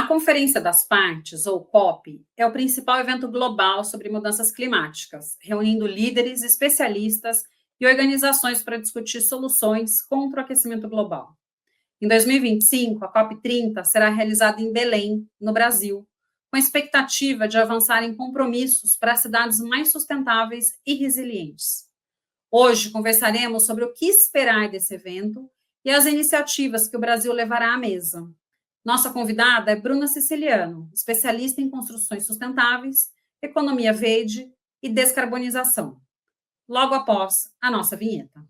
Conferência das Partes, ou COP, é o principal evento global sobre mudanças climáticas, reunindo líderes, especialistas e organizações para discutir soluções contra o aquecimento global. Em 2025, a COP30 será realizada em Belém, no Brasil, com a expectativa de avançar em compromissos para cidades mais sustentáveis e resilientes. Hoje conversaremos sobre o que esperar desse evento e as iniciativas que o Brasil levará à mesa. Nossa convidada é Bruna Siciliano, especialista em construções sustentáveis, economia verde e descarbonização. Logo após a nossa vinheta.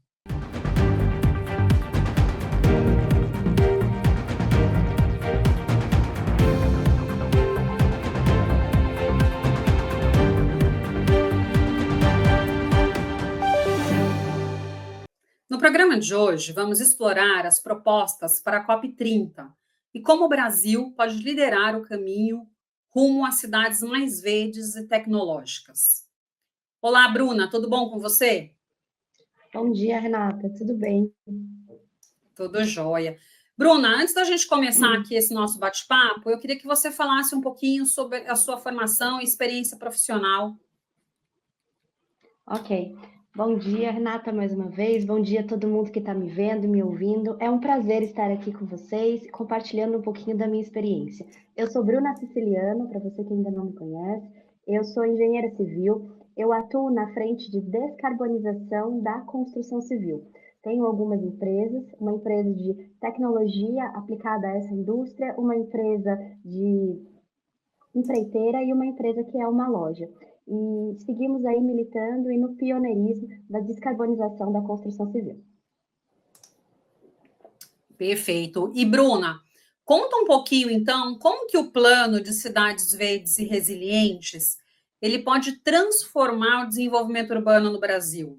No programa de hoje, vamos explorar as propostas para a COP30 e como o Brasil pode liderar o caminho rumo a cidades mais verdes e tecnológicas. Olá, Bruna, tudo bom com você? Bom dia, Renata, tudo bem? Tudo jóia. Bruna, antes da gente começar aqui esse nosso bate-papo, eu queria que você falasse um pouquinho sobre a sua formação e experiência profissional. Ok. Bom dia, Renata, mais uma vez. Bom dia a todo mundo que está me vendo e me ouvindo. É um prazer estar aqui com vocês, compartilhando um pouquinho da minha experiência. Eu sou Bruna Siciliano, para você que ainda não me conhece. Eu sou engenheira civil. Eu atuo na frente de descarbonização da construção civil. Tenho algumas empresas, uma empresa de tecnologia aplicada a essa indústria, uma empresa de empreiteira e uma empresa que é uma loja. E seguimos aí militando e no pioneirismo da descarbonização da construção civil. Perfeito. E, Bruna, conta um pouquinho, então, como que o plano de cidades verdes e resilientes ele pode transformar o desenvolvimento urbano no Brasil?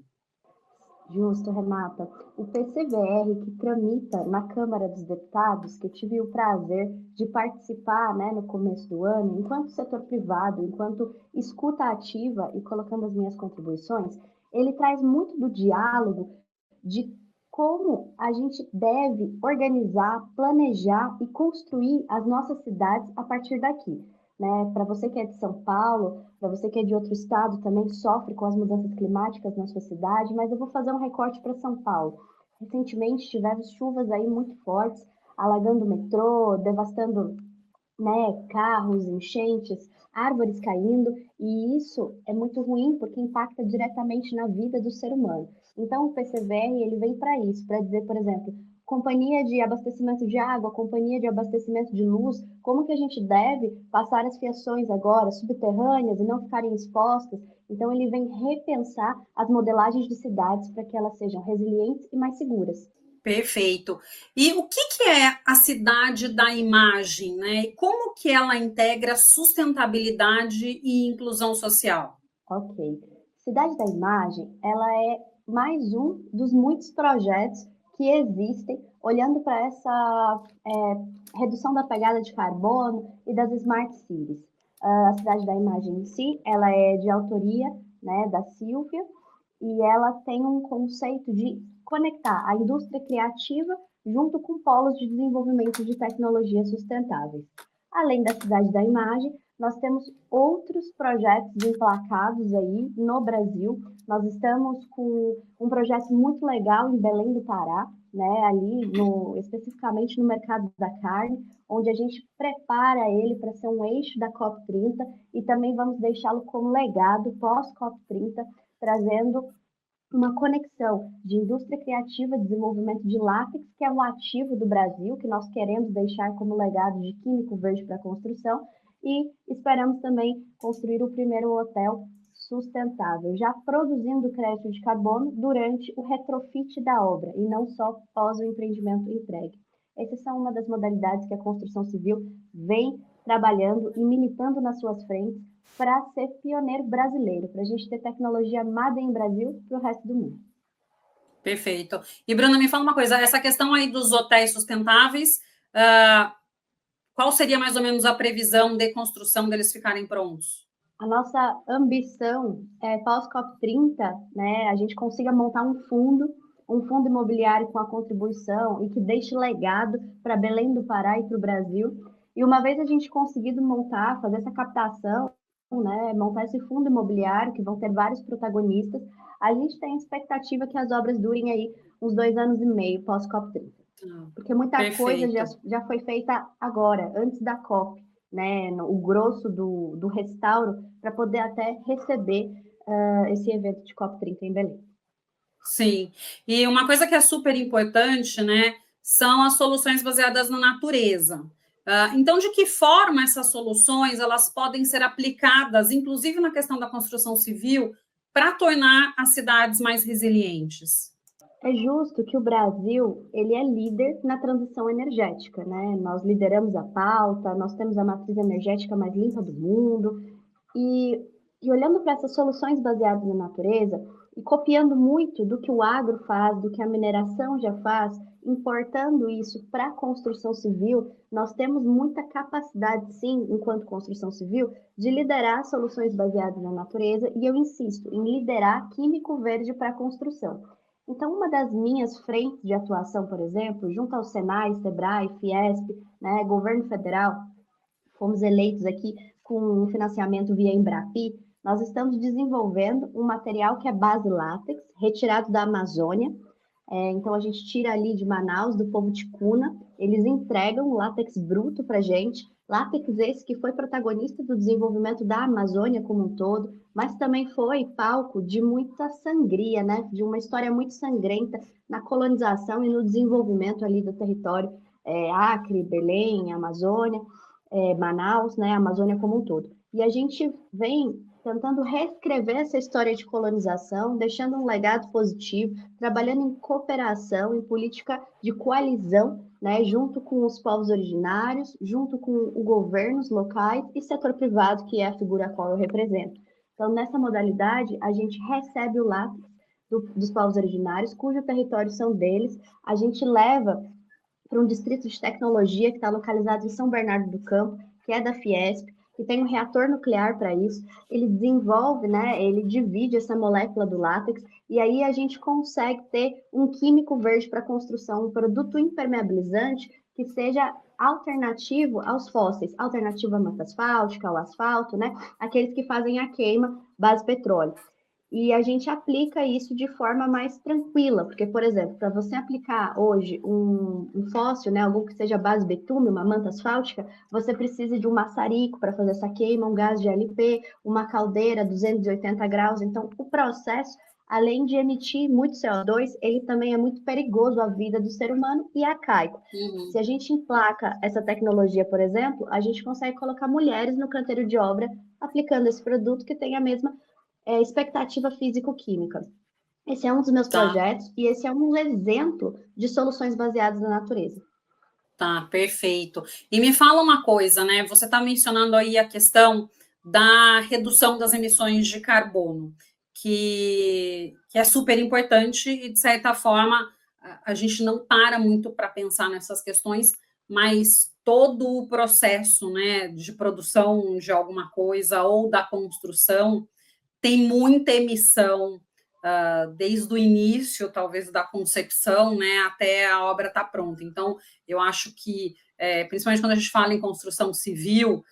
Justo, Renata. O PCVR que tramita na Câmara dos Deputados, que eu tive o prazer de participar, né, no começo do ano, enquanto setor privado, enquanto escuta ativa e colocando as minhas contribuições, ele traz muito do diálogo de como a gente deve organizar, planejar e construir as nossas cidades a partir daqui. Né? Para você que é de São Paulo, para você que é de outro estado, também sofre com as mudanças climáticas na sua cidade, mas eu vou fazer um recorte para São Paulo. Recentemente tivemos chuvas aí muito fortes, alagando o metrô, devastando, né, carros, enchentes, árvores caindo, e isso é muito ruim porque impacta diretamente na vida do ser humano. Então, o PCVR ele vem para isso, para dizer, por exemplo, companhia de abastecimento de água, companhia de abastecimento de luz, como que a gente deve passar as fiações agora subterrâneas e não ficarem expostas. Então, ele vem repensar as modelagens de cidades para que elas sejam resilientes e mais seguras. Perfeito. E o que é a cidade da imagem, né? E como que ela integra sustentabilidade e inclusão social? Ok. Cidade da Imagem, ela é mais um dos muitos projetos que existem olhando para essa redução da pegada de carbono e das smart cities. A Cidade da Imagem em si, ela é de autoria, né, da Silvia, e ela tem um conceito de conectar a indústria criativa junto com polos de desenvolvimento de tecnologias sustentáveis. Além da Cidade da Imagem, nós temos outros projetos emplacados aí no Brasil. Nós estamos com um projeto muito legal em Belém do Pará, né, ali especificamente no mercado da carne, onde a gente prepara ele para ser um eixo da COP30 e também vamos deixá-lo como legado pós-COP30, trazendo uma conexão de indústria criativa, desenvolvimento de látex, que é um ativo do Brasil, que nós queremos deixar como legado de químico verde para a construção, e esperamos também construir o primeiro hotel sustentável, já produzindo crédito de carbono durante o retrofit da obra, e não só pós o empreendimento entregue. Essas são uma das modalidades que a construção civil vem trabalhando e militando nas suas frentes para ser pioneiro brasileiro, para a gente ter tecnologia made em Brasil para o resto do mundo. Perfeito. E, Bruna, me fala uma coisa, essa questão aí dos hotéis sustentáveis, qual seria mais ou menos a previsão de construção deles ficarem prontos? A nossa ambição é, pós-COP30, né, a gente consiga montar um fundo imobiliário com a contribuição e que deixe legado para Belém do Pará e para o Brasil. E uma vez a gente conseguido montar, fazer essa captação, né, montar esse fundo imobiliário, que vão ter vários protagonistas, a gente tem expectativa que as obras durem aí uns 2 anos e meio pós-COP30. Porque muita coisa Perfeito. já foi feita agora, antes da COP, né, o grosso do restauro, para poder até receber esse evento de COP30 em Belém. Sim, e uma coisa que é super importante, né, são as soluções baseadas na natureza. Então, de que forma essas soluções elas podem ser aplicadas, inclusive na questão da construção civil, para tornar as cidades mais resilientes? É justo que o Brasil, ele é líder na transição energética, né? Nós lideramos a pauta, nós temos a matriz energética mais limpa do mundo, e, e olhando para essas soluções baseadas na natureza, e copiando muito do que o agro faz, do que a mineração já faz, importando isso para a construção civil, nós temos muita capacidade, sim, enquanto construção civil, de liderar soluções baseadas na natureza, e eu insisto em liderar químico verde para a construção. Então, uma das minhas frentes de atuação, por exemplo, junto ao Senai, Sebrae, Fiesp, né, governo federal, fomos eleitos aqui com um financiamento via Embrapi, nós estamos desenvolvendo um material que é base látex, retirado da Amazônia. Então, a gente tira ali de Manaus, do povo ticuna, eles entregam látex bruto para a gente, látex esse que foi protagonista do desenvolvimento da Amazônia como um todo, mas também foi palco de muita sangria, né? De uma história muito sangrenta na colonização e no desenvolvimento ali do território Acre, Belém, Amazônia, Manaus, né? Amazônia como um todo. E a gente vem tentando reescrever essa história de colonização, deixando um legado positivo, trabalhando em cooperação, em política de coalizão, né, junto com os povos originários, junto com os governos locais e setor privado, que é a figura a qual eu represento. Então, nessa modalidade, a gente recebe o látex dos povos originários, cujo território são deles, a gente leva para um distrito de tecnologia que está localizado em São Bernardo do Campo, que é da Fiesp, que tem um reator nuclear para isso. Ele desenvolve, né, ele divide essa molécula do látex, e aí a gente consegue ter um químico verde para construção, um produto impermeabilizante que seja alternativo aos fósseis, alternativo à manta asfáltica, ao asfalto, né, aqueles que fazem a queima base petróleo. E a gente aplica isso de forma mais tranquila, porque, por exemplo, para você aplicar hoje um fóssil, né, algo que seja base betume, uma manta asfáltica, você precisa de um maçarico para fazer essa queima, um gás de LP, uma caldeira 280 graus. Então, o processo, além de emitir muito CO2, ele também é muito perigoso à vida do ser humano e arcaico. Se a gente emplaca essa tecnologia, por exemplo, a gente consegue colocar mulheres no canteiro de obra aplicando esse produto que tem a mesma expectativa físico-química. Esse é um dos meus Tá, projetos e esse é um exemplo de soluções baseadas na natureza. tá, perfeito. E me fala uma coisa, né? Você está mencionando aí a questão da redução das emissões de carbono, que é super importante e, de certa forma, a gente não para muito para pensar nessas questões, mas todo o processo, né, de produção de alguma coisa ou da construção tem muita emissão, desde o início, talvez, da concepção, né, até a obra estar pronta. Então, eu acho que, principalmente quando a gente fala em construção civil,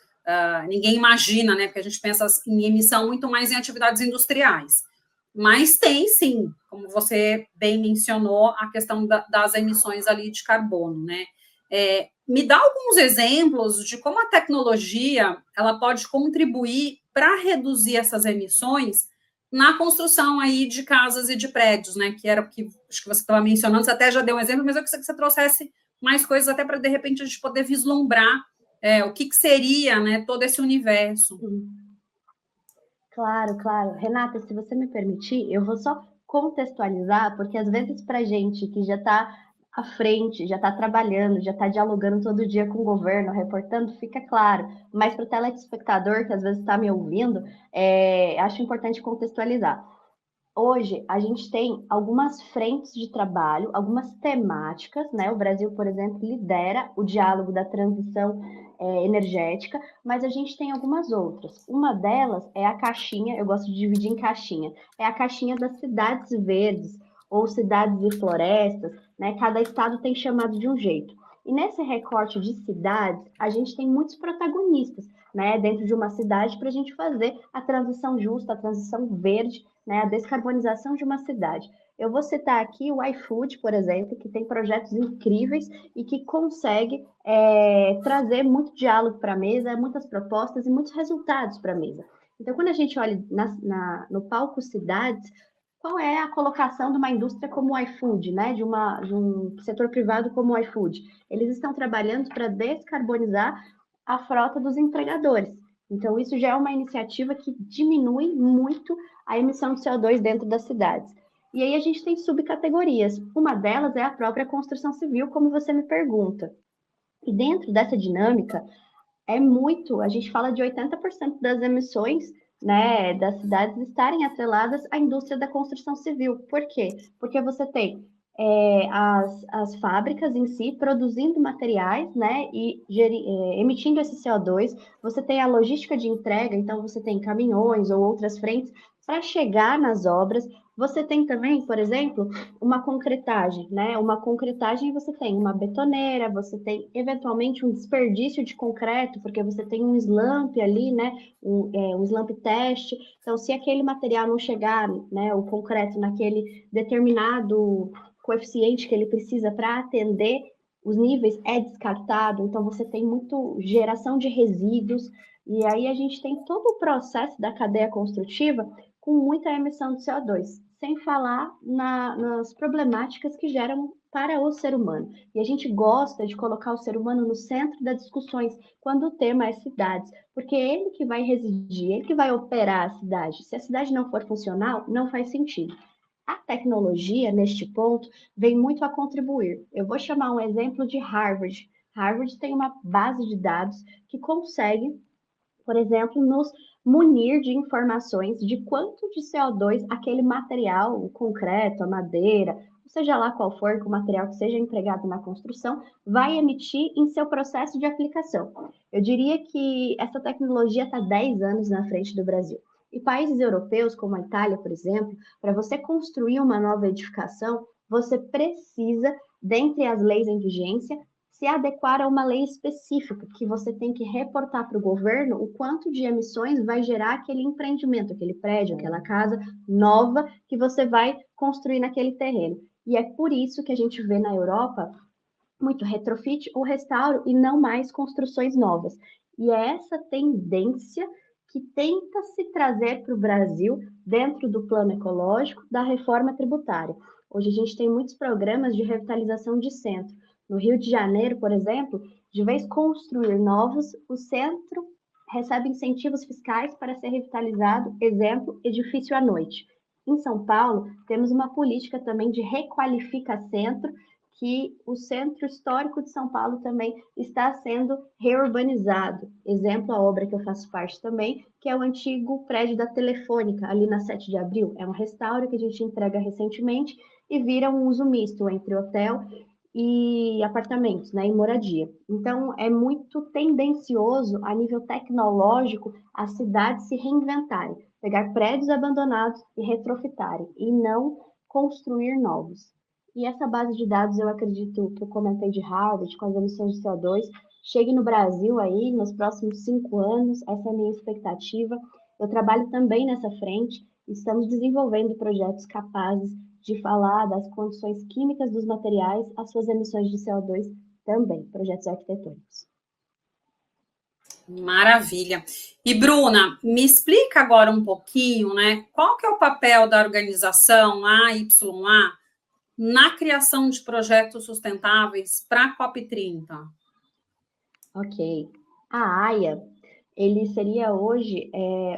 ninguém imagina, né, porque a gente pensa em emissão muito mais em atividades industriais. Mas tem, sim, como você bem mencionou, a questão das emissões ali de carbono, né? Me dá alguns exemplos de como a tecnologia ela pode contribuir para reduzir essas emissões na construção aí de casas e de prédios, né? Que era o que acho que você estava mencionando, você até já deu um exemplo, mas eu queria que você trouxesse mais coisas até para de repente a gente poder vislumbrar o que seria, né, todo esse universo. Claro, claro. Renata, se você me permitir, eu vou só contextualizar, porque às vezes para gente que já está à frente, já está trabalhando, já está dialogando todo dia com o governo, reportando, fica claro. Mas para o telespectador que às vezes está me ouvindo, acho importante contextualizar. Hoje, a gente tem algumas frentes de trabalho, algumas temáticas, né? O Brasil, por exemplo, lidera o diálogo da transição energética, mas a gente tem algumas outras. Uma delas é a caixinha, eu gosto de dividir em caixinha, é a caixinha das cidades verdes ou cidades e florestas, né? Cada estado tem chamado de um jeito. E nesse recorte de cidades, a gente tem muitos protagonistas, né, dentro de uma cidade para a gente fazer a transição justa, a transição verde, né, a descarbonização de uma cidade. Eu vou citar aqui o iFood, por exemplo, que tem projetos incríveis e que consegue trazer muito diálogo para a mesa, muitas propostas e muitos resultados para a mesa. Então, quando a gente olha no palco cidades, qual é a colocação de uma indústria como o iFood, né? De um setor privado como o iFood? Eles estão trabalhando para descarbonizar a frota dos entregadores. Então, isso já é uma iniciativa que diminui muito a emissão de CO2 dentro das cidades. E aí a gente tem subcategorias. Uma delas é a própria construção civil, como você me pergunta. E dentro dessa dinâmica, a gente fala de 80% das emissões, né, das cidades estarem atreladas à indústria da construção civil. Por quê? Porque você tem as fábricas em si produzindo materiais, né, e emitindo esse CO2, você tem a logística de entrega, então você tem caminhões ou outras frentes para chegar nas obras. Você tem também, por exemplo, uma concretagem, né? Uma concretagem você tem uma betoneira, você tem eventualmente um desperdício de concreto, porque você tem um slump ali, né? Um slump teste. Então, se aquele material não chegar, né, o concreto naquele determinado coeficiente que ele precisa para atender os níveis, é descartado. Então, você tem muito geração de resíduos. E aí a gente tem todo o processo da cadeia construtiva com muita emissão de CO2, sem falar nas problemáticas que geram para o ser humano. E a gente gosta de colocar o ser humano no centro das discussões quando o tema é cidades, porque é ele que vai residir, ele que vai operar a cidade. Se a cidade não for funcional, não faz sentido. A tecnologia, neste ponto, vem muito a contribuir. Eu vou chamar um exemplo de Harvard. Harvard tem uma base de dados que consegue, por exemplo, nos munir de informações de quanto de CO2 aquele material, o concreto, a madeira, seja lá qual for o material que seja empregado na construção, vai emitir em seu processo de aplicação. Eu diria que essa tecnologia está 10 anos na frente do Brasil. E países europeus, como a Itália, por exemplo, para você construir uma nova edificação, você precisa, dentre as leis em vigência, se adequar a uma lei específica, que você tem que reportar para o governo o quanto de emissões vai gerar aquele empreendimento, aquele prédio, aquela casa nova que você vai construir naquele terreno. E é por isso que a gente vê na Europa muito retrofit ou restauro e não mais construções novas. E é essa tendência que tenta se trazer para o Brasil dentro do plano ecológico da reforma tributária. Hoje a gente tem muitos programas de revitalização de centro. No Rio de Janeiro, por exemplo, de vez construir novos, o centro recebe incentivos fiscais para ser revitalizado, exemplo, edifício à noite. Em São Paulo, temos uma política também de requalifica centro, que o centro histórico de São Paulo também está sendo reurbanizado. Exemplo, a obra que eu faço parte também, que é o antigo prédio da Telefônica, ali na 7 de abril. É um restauro que a gente entrega recentemente e vira um uso misto entre hotel e apartamentos, né, e moradia. Então, é muito tendencioso, a nível tecnológico, as cidades se reinventarem, pegar prédios abandonados e retrofitarem, e não construir novos. E essa base de dados, eu acredito, que eu comentei de Harvard, com as emissões de CO2, chegue no Brasil aí nos próximos 5 anos, essa é a minha expectativa. Eu trabalho também nessa frente, estamos desenvolvendo projetos capazes de falar das condições químicas dos materiais, as suas emissões de CO2 também, projetos arquitetônicos. Maravilha. E Bruna, me explica agora um pouquinho, né? Qual que é o papel da organização AYA na criação de projetos sustentáveis para a COP30? Ok. A AIA, ele seria hoje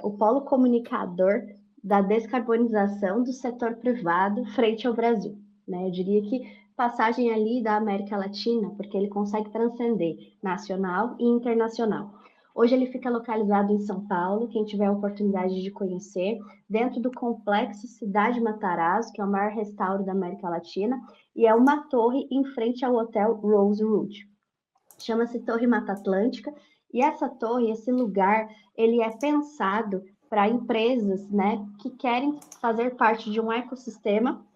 o polo comunicador da descarbonização do setor privado frente ao Brasil, né? Eu diria que passagem ali da América Latina, porque ele consegue transcender nacional e internacional. Hoje ele fica localizado em São Paulo, quem tiver a oportunidade de conhecer, dentro do complexo Cidade Matarazzo, que é o maior restauro da América Latina, e é uma torre em frente ao Hotel Rosewood. Chama-se Torre Mata Atlântica, e essa torre, esse lugar, ele é pensado para empresas, né, que querem fazer parte de um ecossistema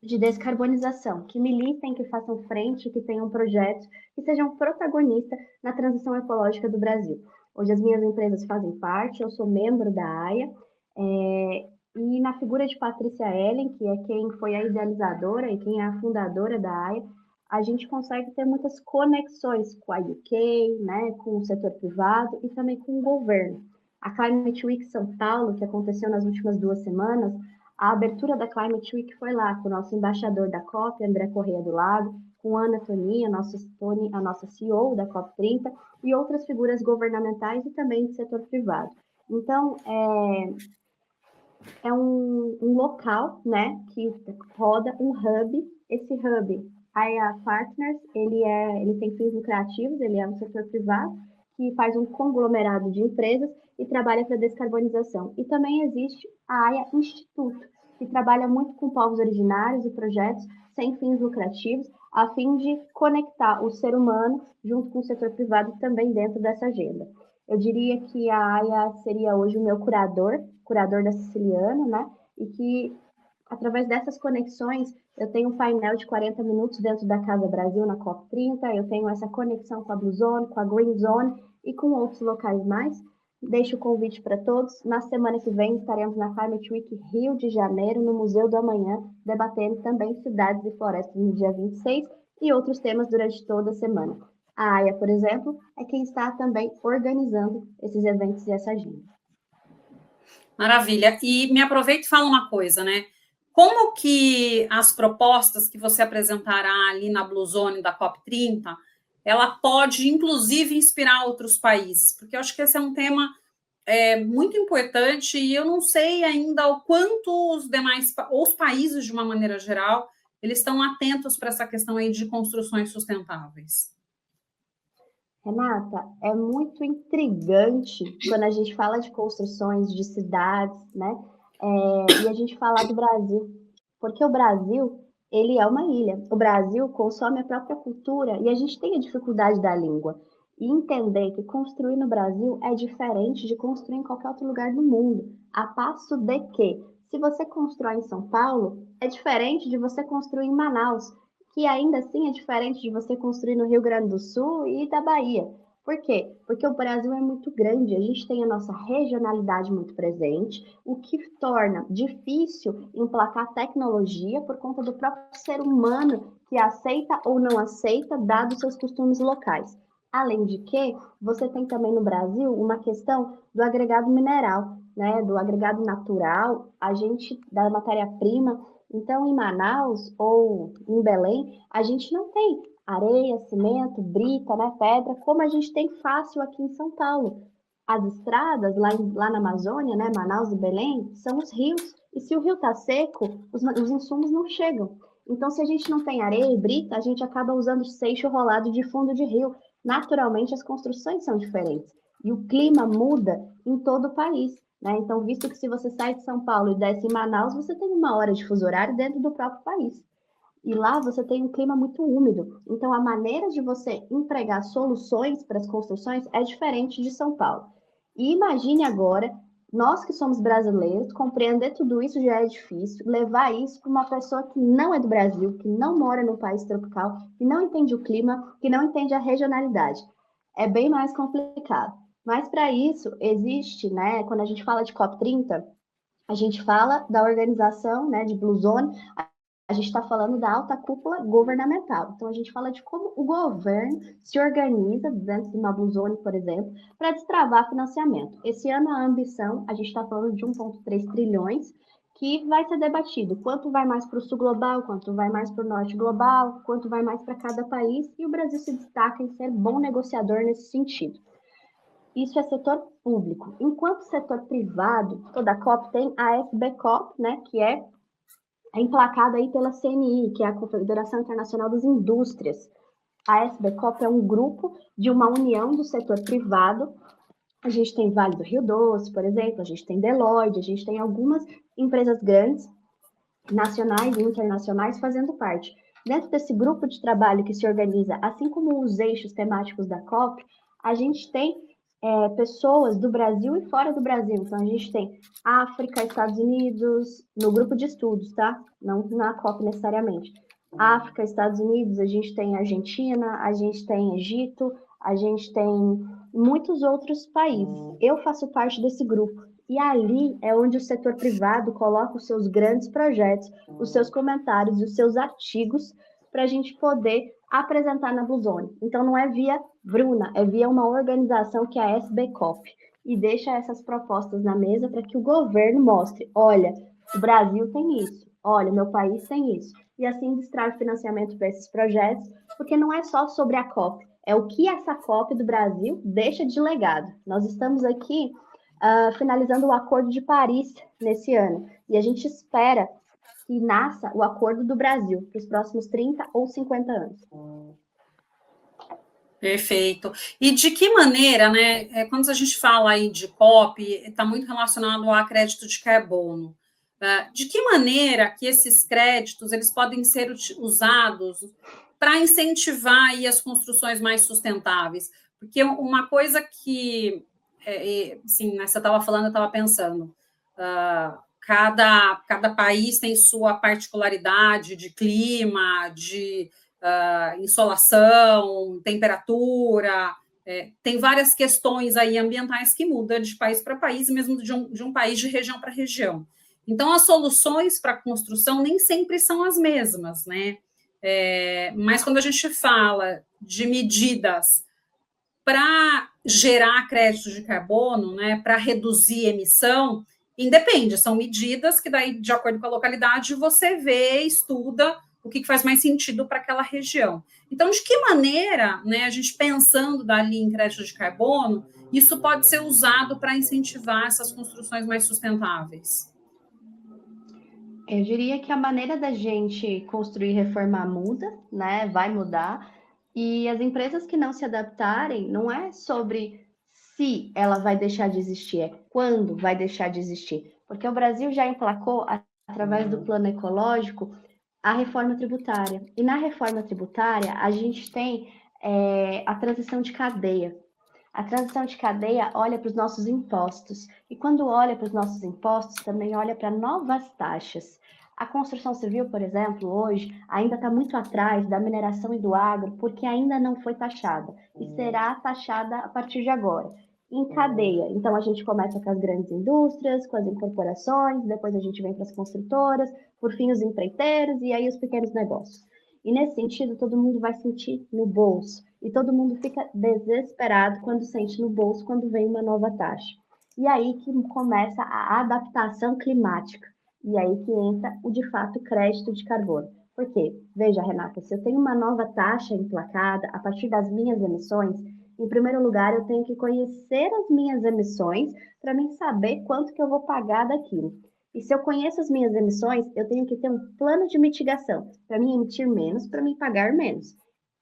de descarbonização, que militem, que façam frente, que tenham projetos, que sejam protagonistas na transição ecológica do Brasil. Hoje as minhas empresas fazem parte, eu sou membro da AIA, e na figura de Patrícia Ellen, que é quem foi a idealizadora e quem é a fundadora da AIA, a gente consegue ter muitas conexões com a UK, né, com o setor privado e também com o governo. A Climate Week São Paulo, que aconteceu nas últimas 2 semanas, a abertura da Climate Week foi lá, com o nosso embaixador da COP, André Correia do Lago, com Ana Toninha, a nossa CEO da COP30, e outras figuras governamentais e também do setor privado. Então, é um local, né, que roda um hub. Esse hub, a Partners, ele tem fins lucrativos, ele é um setor privado, que faz um conglomerado de empresas e trabalha para descarbonização. E também existe a AIA Instituto, que trabalha muito com povos originários e projetos sem fins lucrativos, a fim de conectar o ser humano junto com o setor privado também dentro dessa agenda. Eu diria que a AIA seria hoje o meu curador da Siciliana, né? E que, através dessas conexões, eu tenho um painel de 40 minutos dentro da Casa Brasil, na COP30, eu tenho essa conexão com a Blue Zone, com a Green Zone e com outros locais mais. Deixo o convite para todos. Na semana que vem estaremos na Climate Week Rio de Janeiro, no Museu do Amanhã, debatendo também cidades e florestas no dia 26 e outros temas durante toda a semana. A AIA, por exemplo, é quem está também organizando esses eventos e essa agenda. Maravilha. E me aproveito e fala uma coisa, né? Como que as propostas que você apresentará ali na Blue Zone da COP30, ela pode, inclusive, inspirar outros países? Porque eu acho que esse é um tema muito importante e eu não sei ainda o quanto os demais, ou os países, de uma maneira geral, eles estão atentos para essa questão aí de construções sustentáveis. Renata, é muito intrigante quando a gente fala de construções de cidades, né? E a gente fala do Brasil, porque o Brasil, ele é uma ilha. O Brasil consome a própria cultura e a gente tem a dificuldade da língua. E entender que construir no Brasil é diferente de construir em qualquer outro lugar do mundo. A passo de que, se você constrói em São Paulo, é diferente de você construir em Manaus, que ainda assim é diferente de você construir no Rio Grande do Sul e da Bahia. Por quê? Porque o Brasil é muito grande, a gente tem a nossa regionalidade muito presente, o que torna difícil emplacar tecnologia por conta do próprio ser humano que aceita ou não aceita, dados seus costumes locais. Além de que, você tem também no Brasil uma questão do agregado mineral, né, do agregado natural, a gente, da matéria-prima. Então, em Manaus ou em Belém, a gente não tem areia, cimento, brita, né, pedra, como a gente tem fácil aqui em São Paulo. As estradas lá na Amazônia, né, Manaus e Belém, são os rios. E se o rio está seco, os insumos não chegam. Então, se a gente não tem areia e brita, a gente acaba usando seixo rolado de fundo de rio. Naturalmente, as construções são diferentes. E o clima muda em todo o país. Né? Então, visto que se você sai de São Paulo e desce em Manaus, você tem 1 hora de fuso horário dentro do próprio país. E lá você tem um clima muito úmido. Então, a maneira de você empregar soluções para as construções é diferente de São Paulo. E imagine agora, nós que somos brasileiros, compreender tudo isso já é difícil, levar isso para uma pessoa que não é do Brasil, que não mora no país tropical, que não entende o clima, que não entende a regionalidade. É bem mais complicado. Mas para isso existe, né, quando a gente fala de COP30, a gente fala da organização, né, de Blue Zone, a gente está falando da alta cúpula governamental. Então, a gente fala de como o governo se organiza dentro de uma Blue Zone, por exemplo, para destravar financiamento. Esse ano, a ambição, a gente está falando de 1,3 trilhões, que vai ser debatido. Quanto vai mais para o sul global, quanto vai mais para o norte global, quanto vai mais para cada país, e o Brasil se destaca em ser bom negociador nesse sentido. Isso é setor público. Enquanto setor privado, toda a COP tem a SBCOP, né, que é emplacada aí pela CNI, que é a Confederação Internacional das Indústrias. A SBCOP é um grupo de uma união do setor privado. A gente tem Vale do Rio Doce, por exemplo, a gente tem Deloitte, a gente tem algumas empresas grandes, nacionais e internacionais, fazendo parte. Dentro desse grupo de trabalho que se organiza, assim como os eixos temáticos da COP, a gente tem pessoas do Brasil e fora do Brasil. Então, a gente tem África, Estados Unidos, no grupo de estudos, tá? Não na COP necessariamente. África, Estados Unidos, a gente tem Argentina, a gente tem Egito, a gente tem muitos outros países. Eu faço parte desse grupo. E ali é onde o setor privado coloca os seus grandes projetos, os seus comentários, os seus artigos, para a gente poder apresentar na Bluezone. Então, não é via Bruna, é via uma organização que é a SBCOP, e deixa essas propostas na mesa para que o governo mostre, olha, o Brasil tem isso, olha, meu país tem isso. E assim distrai financiamento para esses projetos, porque não é só sobre a COP, é o que essa COP do Brasil deixa de legado. Nós estamos aqui finalizando o Acordo de Paris nesse ano, e a gente espera que nasça o Acordo do Brasil para os próximos 30 ou 50 anos. Perfeito. E de que maneira, né, quando a gente fala aí de COP, está muito relacionado a crédito de carbono. De que maneira que esses créditos eles podem ser usados para incentivar aí as construções mais sustentáveis? Porque uma coisa que, sim, né, você estava falando, eu estava pensando, cada país tem sua particularidade de clima, de insolação, temperatura, tem várias questões aí ambientais que mudam de país para país, mesmo de um país de região para região. Então, as soluções para a construção nem sempre são as mesmas, né? Mas quando a gente fala de medidas para gerar crédito de carbono, né, para reduzir emissão, independe, são medidas que daí, de acordo com a localidade, você vê, estuda o que faz mais sentido para aquela região. Então, de que maneira, né, a gente pensando dali em crédito de carbono, isso pode ser usado para incentivar essas construções mais sustentáveis? Eu diria que a maneira da gente construir e reformar muda, né? Vai mudar. E as empresas que não se adaptarem, não é sobre se ela vai deixar de existir, é quando vai deixar de existir. Porque o Brasil já emplacou, através do plano ecológico, a reforma tributária. E na reforma tributária, a gente tem a transição de cadeia. A transição de cadeia olha para os nossos impostos. E quando olha para os nossos impostos, também olha para novas taxas. A construção civil, por exemplo, hoje ainda está muito atrás da mineração e do agro, porque ainda não foi taxada. E será taxada a partir de agora. Em cadeia. Então, a gente começa com as grandes indústrias, com as incorporações, depois a gente vem para as construtoras, por fim os empreiteiros e aí os pequenos negócios. E nesse sentido, todo mundo vai sentir no bolso. E todo mundo fica desesperado quando sente no bolso quando vem uma nova taxa. E aí que começa a adaptação climática. E aí que entra o, de fato, crédito de carbono. Por quê? Veja, Renata, se eu tenho uma nova taxa emplacada a partir das minhas emissões, em primeiro lugar, eu tenho que conhecer as minhas emissões para mim saber quanto que eu vou pagar daquilo. E se eu conheço as minhas emissões, eu tenho que ter um plano de mitigação para mim emitir menos, para mim pagar menos.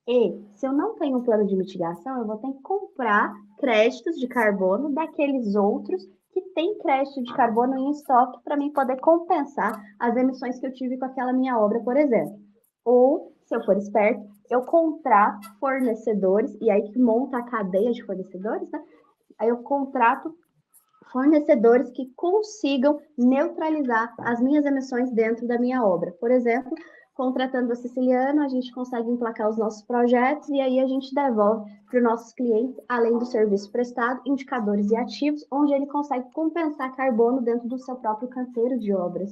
E se eu não tenho um plano de mitigação, eu vou ter que comprar créditos de carbono daqueles outros que têm crédito de carbono em estoque para mim poder compensar as emissões que eu tive com aquela minha obra, por exemplo. Ou, se eu for esperto, eu contrato fornecedores, e aí que monta a cadeia de fornecedores, né? Aí eu contrato fornecedores que consigam neutralizar as minhas emissões dentro da minha obra. Por exemplo, contratando a Siciliano, a gente consegue emplacar os nossos projetos e aí a gente devolve para os nossos clientes, além do serviço prestado, indicadores e ativos, onde ele consegue compensar carbono dentro do seu próprio canteiro de obras.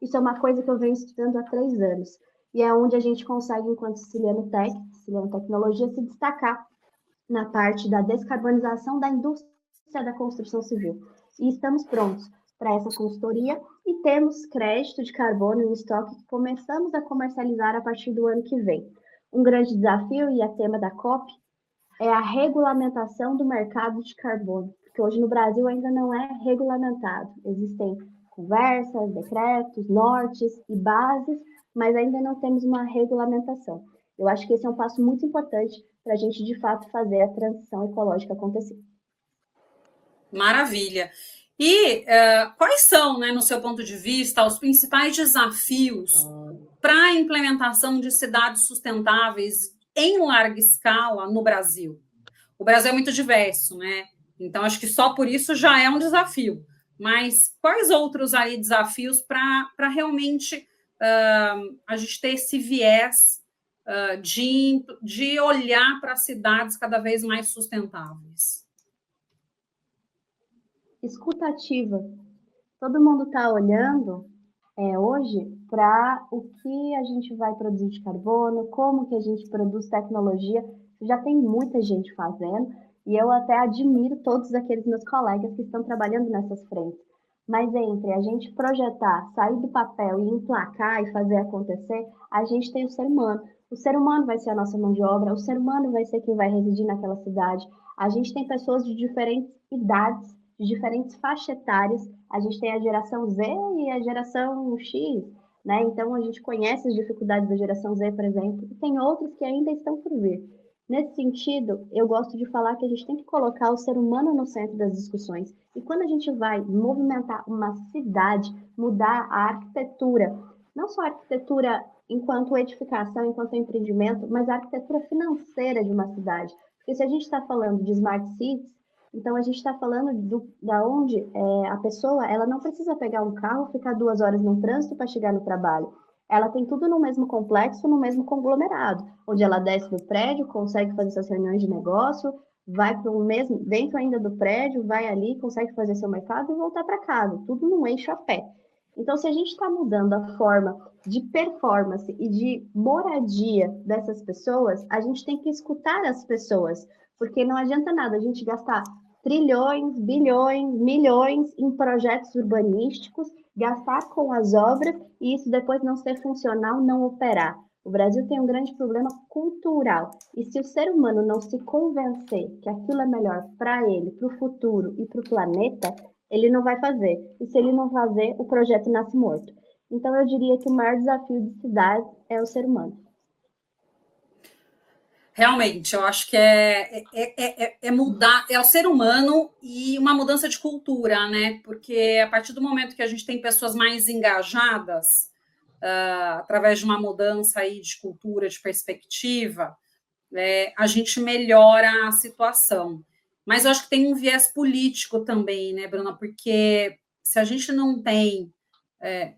Isso é uma coisa que eu venho estudando há 3 anos. E é onde a gente consegue, enquanto Siciliano Tech, Siciliano Tecnologia, se destacar na parte da descarbonização da indústria da construção civil. E estamos prontos para essa consultoria e temos crédito de carbono em estoque que começamos a comercializar a partir do ano que vem. Um grande desafio e a tema da COP é a regulamentação do mercado de carbono, porque hoje no Brasil ainda não é regulamentado. Existem conversas, decretos, nortes e bases, mas ainda não temos uma regulamentação. Eu acho que esse é um passo muito importante para a gente, de fato, fazer a transição ecológica acontecer. Maravilha. E quais são, né, no seu ponto de vista, os principais desafios para a implementação de cidades sustentáveis em larga escala no Brasil? O Brasil é muito diverso, né? Então, acho que só por isso já é um desafio. Mas quais outros aí desafios para realmente a gente ter esse viés de olhar para cidades cada vez mais sustentáveis? Escutativa. Todo mundo está olhando hoje para o que a gente vai produzir de carbono, como que a gente produz tecnologia. Já tem muita gente fazendo e eu até admiro todos aqueles meus colegas que estão trabalhando nessas frentes. Mas entre a gente projetar, sair do papel e emplacar e fazer acontecer, a gente tem o ser humano. O ser humano vai ser a nossa mão de obra, o ser humano vai ser quem vai residir naquela cidade. A gente tem pessoas de diferentes idades, de diferentes faixas etárias. A gente tem a geração Z e a geração X, né? Então a gente conhece as dificuldades da geração Z, por exemplo, e tem outras que ainda estão por vir. Nesse sentido, eu gosto de falar que a gente tem que colocar o ser humano no centro das discussões. E quando a gente vai movimentar uma cidade, mudar a arquitetura, não só a arquitetura enquanto edificação, enquanto empreendimento, mas a arquitetura financeira de uma cidade. Porque se a gente está falando de smart cities, então a gente está falando da onde a pessoa ela não precisa pegar um carro, ficar 2 horas no trânsito para chegar no trabalho. Ela tem tudo no mesmo complexo, no mesmo conglomerado, onde ela desce do prédio, consegue fazer suas reuniões de negócio, vai para o mesmo, dentro ainda do prédio, vai ali, consegue fazer seu mercado e voltar para casa, tudo num eixo a pé. Então, se a gente está mudando a forma de performance e de moradia dessas pessoas, a gente tem que escutar as pessoas, porque não adianta nada a gente gastar trilhões, bilhões, milhões em projetos urbanísticos, gastar com as obras e isso depois não ser funcional, não operar. O Brasil tem um grande problema cultural. E se o ser humano não se convencer que aquilo é melhor para ele, para o futuro e para o planeta, ele não vai fazer. E se ele não fazer, o projeto nasce morto. Então, eu diria que o maior desafio de cidade é o ser humano. Realmente, eu acho que é mudar, é o ser humano e uma mudança de cultura, né? Porque a partir do momento que a gente tem pessoas mais engajadas, através de uma mudança aí de cultura, de perspectiva, a gente melhora a situação. Mas eu acho que tem um viés político também, né, Bruna? Porque se a gente não tem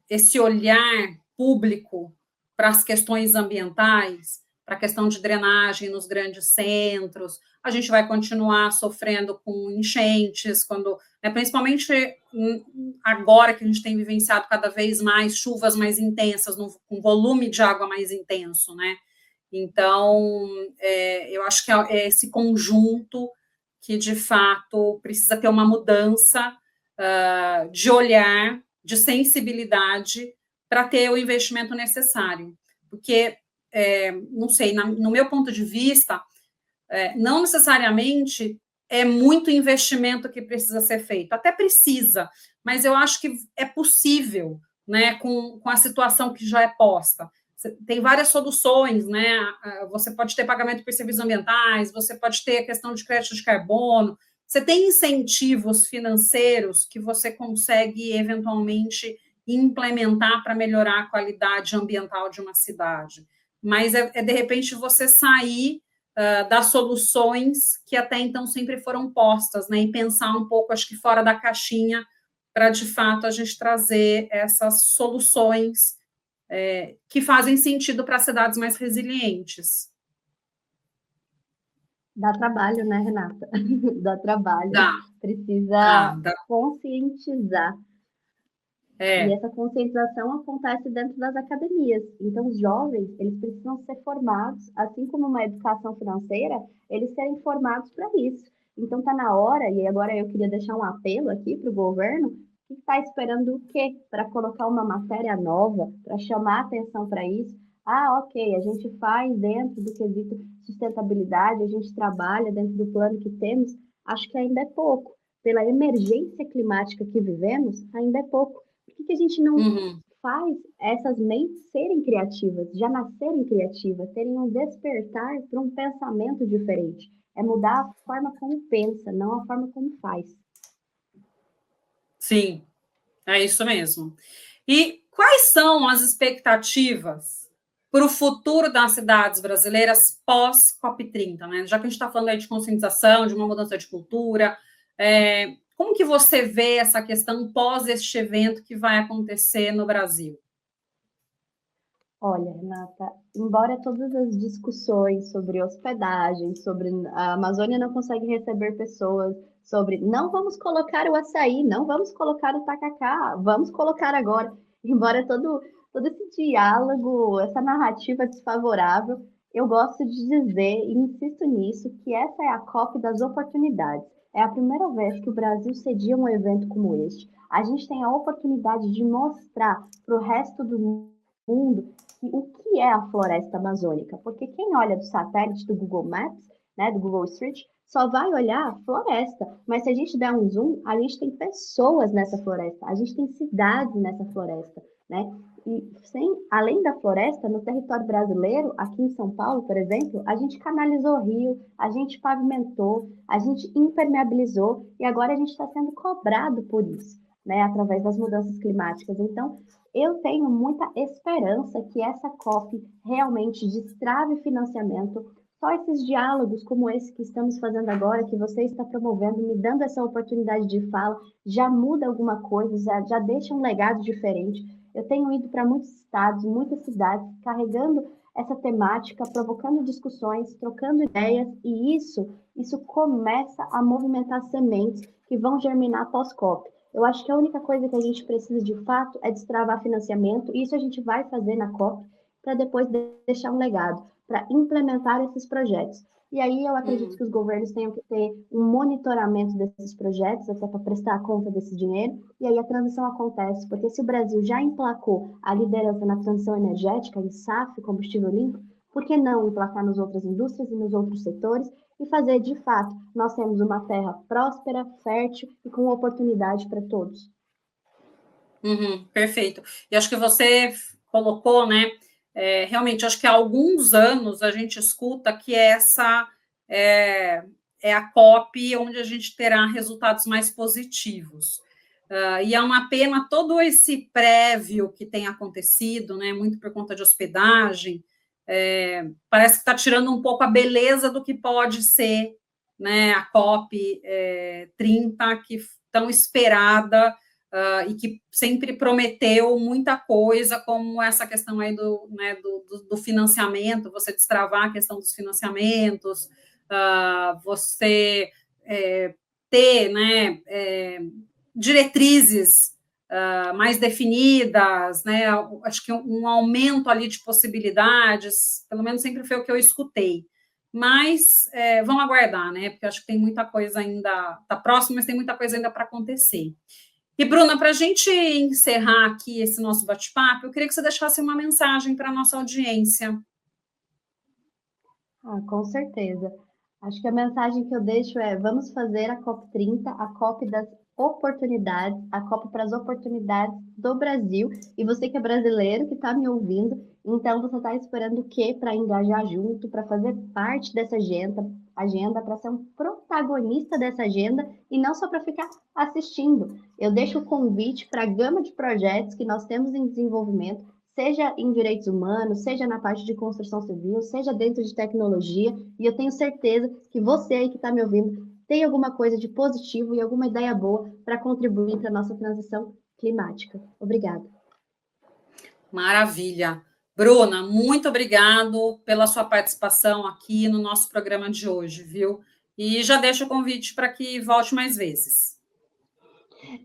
esse olhar público para as questões ambientais, para a questão de drenagem nos grandes centros, a gente vai continuar sofrendo com enchentes, principalmente agora que a gente tem vivenciado cada vez mais chuvas mais intensas, com volume de água mais intenso, né? Então, eu acho que é esse conjunto que, de fato, precisa ter uma mudança de olhar, de sensibilidade, para ter o investimento necessário. Porque, não sei, no meu ponto de vista, não necessariamente é muito investimento que precisa ser feito. Até precisa, mas eu acho que é possível, né, com a situação que já é posta. Tem várias soluções, né? Você pode ter pagamento por serviços ambientais, você pode ter a questão de crédito de carbono, você tem incentivos financeiros que você consegue eventualmente implementar para melhorar a qualidade ambiental de uma cidade. Mas de repente você sair das soluções que até então sempre foram postas, né? E pensar um pouco, acho que fora da caixinha, para de fato a gente trazer essas soluções que fazem sentido para cidades mais resilientes. Dá trabalho, né, Renata? Dá trabalho. Dá, Precisa dá. conscientizar. E essa conscientização acontece dentro das academias. Então, os jovens, eles precisam ser formados, assim como uma educação financeira, eles serem formados para isso. Então, está na hora, e agora eu queria deixar um apelo aqui para o governo, que está esperando o quê? Para colocar uma matéria nova, para chamar atenção para isso. Ah, ok, a gente faz dentro do quesito sustentabilidade, a gente trabalha dentro do plano que temos, acho que ainda é pouco. Pela emergência climática que vivemos, ainda é pouco. Por que a gente não faz essas mentes serem criativas, já nascerem criativas, terem um despertar para um pensamento diferente? É mudar a forma como pensa, não a forma como faz. Sim, é isso mesmo. E quais são as expectativas para o futuro das cidades brasileiras pós-COP30, né? Já que a gente está falando aí de conscientização, de uma mudança de cultura, Como que você vê essa questão pós este evento que vai acontecer no Brasil? Olha, Renata, embora todas as discussões sobre hospedagem, sobre a Amazônia não consegue receber pessoas, sobre não vamos colocar o açaí, não vamos colocar o tacacá, vamos colocar agora, embora todo esse diálogo, essa narrativa desfavorável, eu gosto de dizer, e insisto nisso, que essa é a COP das oportunidades. É a primeira vez que o Brasil cedia um evento como este. A gente tem a oportunidade de mostrar para o resto do mundo o que é a floresta amazônica, porque quem olha do satélite do Google Maps, né, do Google Street, só vai olhar a floresta, mas se a gente der um zoom, a gente tem pessoas nessa floresta, a gente tem cidades nessa floresta, né? E além da floresta, no território brasileiro, aqui em São Paulo, por exemplo, a gente canalizou rio, a gente pavimentou, a gente impermeabilizou e agora a gente está sendo cobrado por isso, né, através das mudanças climáticas. Então, eu tenho muita esperança que essa COP realmente destrave financiamento. Só esses diálogos como esse que estamos fazendo agora, que você está promovendo, me dando essa oportunidade de fala, já muda alguma coisa, já deixa um legado diferente. Eu tenho ido para muitos estados, muitas cidades, carregando essa temática, provocando discussões, trocando ideias, e isso começa a movimentar sementes que vão germinar pós-COP. Eu acho que a única coisa que a gente precisa de fato é destravar financiamento, e isso a gente vai fazer na COP, para depois deixar um legado, para implementar esses projetos. E aí eu acredito que os governos tenham que ter um monitoramento desses projetos, até para prestar conta desse dinheiro, e aí a transição acontece, porque se o Brasil já emplacou a liderança na transição energética, em SAF, combustível limpo, por que não emplacar nas outras indústrias e nos outros setores e fazer, de fato, nós temos uma terra próspera, fértil e com oportunidade para todos. Perfeito. E acho que você colocou, né? Realmente, acho que há alguns anos a gente escuta que essa é a COP onde a gente terá resultados mais positivos. E é uma pena todo esse prévio que tem acontecido, né? Muito por conta de hospedagem, parece que está tirando um pouco a beleza do que pode ser, né, a COP 30, que tão esperada e que sempre prometeu muita coisa, como essa questão aí do financiamento, você destravar a questão dos financiamentos, você ter, né, diretrizes mais definidas, né? Acho que um aumento ali de possibilidades, pelo menos sempre foi o que eu escutei. Mas vamos aguardar, né? Porque acho que tem muita coisa ainda, está próximo, mas tem muita coisa ainda para acontecer. E, Bruna, para a gente encerrar aqui esse nosso bate-papo, eu queria que você deixasse uma mensagem para a nossa audiência. Com certeza. Acho que a mensagem que eu deixo é: vamos fazer a COP30, a COP das oportunidades, a COP para as oportunidades do Brasil. E você que é brasileiro, que está me ouvindo, então você está esperando o quê para engajar junto, para fazer parte dessa agenda, para ser um protagonista dessa agenda e não só para ficar assistindo. Eu deixo o convite para a gama de projetos que nós temos em desenvolvimento, seja em direitos humanos, seja na parte de construção civil, seja dentro de tecnologia, e eu tenho certeza que você aí que está me ouvindo tem alguma coisa de positivo e alguma ideia boa para contribuir para a nossa transição climática. Obrigada. Maravilha. Bruna, muito obrigado pela sua participação aqui no nosso programa de hoje, viu? E já deixo o convite para que volte mais vezes.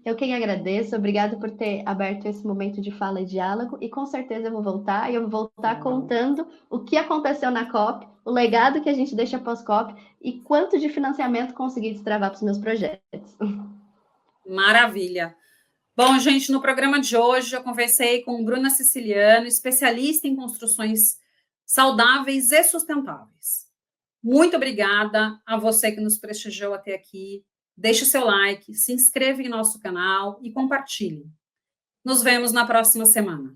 Eu quem agradeço, obrigada por ter aberto esse momento de fala e diálogo, e com certeza eu vou voltar, e eu vou voltar contando o que aconteceu na COP, o legado que a gente deixa pós-COP, e quanto de financiamento consegui destravar para os meus projetos. Maravilha. Bom, gente, no programa de hoje eu conversei com Bruna Siciliano, especialista em construções saudáveis e sustentáveis. Muito obrigada a você que nos prestigiou até aqui. Deixe seu like, se inscreva em nosso canal e compartilhe. Nos vemos na próxima semana.